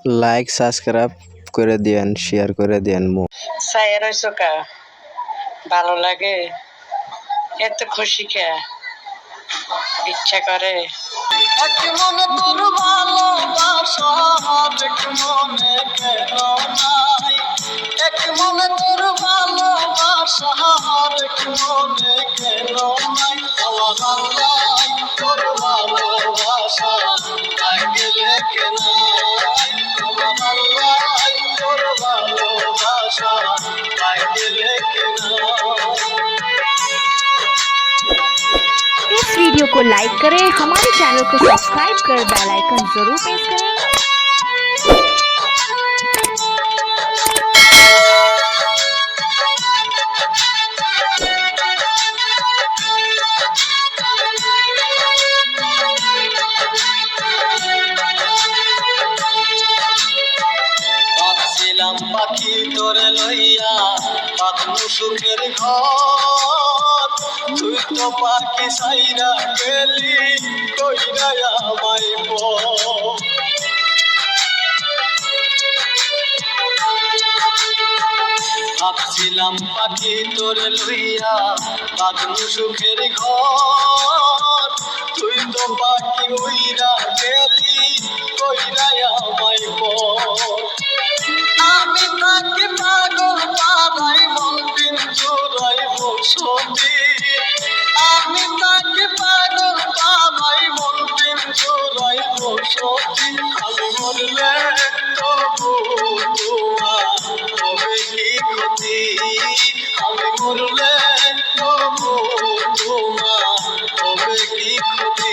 Like subscribe করে দিয়েন, share করে দিয়েন। সায়ের হইছো কা ভালো লাগে এত খুশি কে ইচ্ছা করে এক মনে তোর ভালোবাসা এক মনে কেন নাই এক মনে তোর ভালোবাসা এক মনে কেন নাই আমার আল্লাহ তোর ভালোবাসা গেলে কেন আমার আল্লাহ তোর ভালোবাসা গেলে কেন। इस वीडियो को लाइक करें, हमारे चैनल को सब्सक्राइब कर बेल आइकन जरूर प्रेस करें। ভাবছিলাম পাখি তোরে লইয়া পাখি সুখের ঘর তুই তো পাখি সাইরা গেলি কইরা আমায় ভাবছিলাম পাখি তোরে লইয়া পাখি সুখের ঘর তুই তো পাখি উইরা গেলি কইরা আমায় আমি তাকে পাগল পাড়াই মন পিঞ্জরাই বসতি আমি তাকে পাগল পাড়াই মন পিঞ্জরাই বসতি আমি মরলে তবু তোমার হবে কি ক্ষতি আমি মরলে তবু তোমার হবে কি ক্ষতি।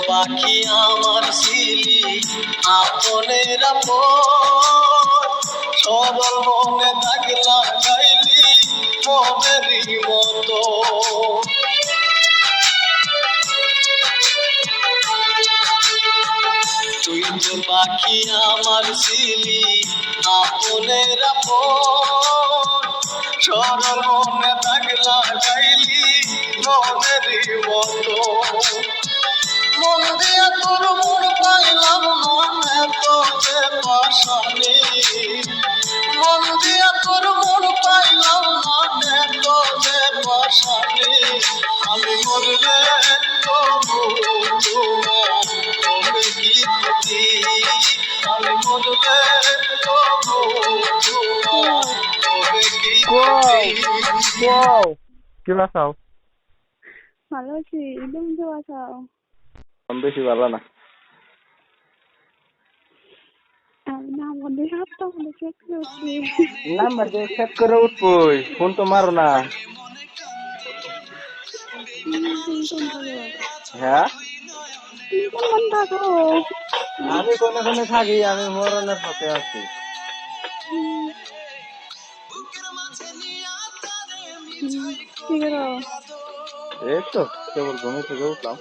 পাখি আমার ছিলি আপনের আপন সরল মনে থাকলা গাইলি মনেরই মতো তুই তো পাখি আমার ছিলি আপনের আপন সরল মনে থাকলা গাইলি মনেরই মতো মন দিয়া তোর মন পাইলাম না তোকে পাশানি মন দিয়া তোর মন পাইলাম না তোকে পাশানি আমি মরলে তবু তোমার হবে কি ক্ষতি আমি মরলে তবু তোমার হবে কি ক্ষতি। কি বাসাও? ভালো আছি, তুমি তো বাসাও? আমি বেশি ভালো না। নাম্বার দিয়ে সেট করে উঠবই, ফোন তো মারো না। হ্যাঁ আমি কোনে কোনে থাকি, আমি মরণের পথে আছি। এই তো কেবল ঘুমে থেকে উঠলাম।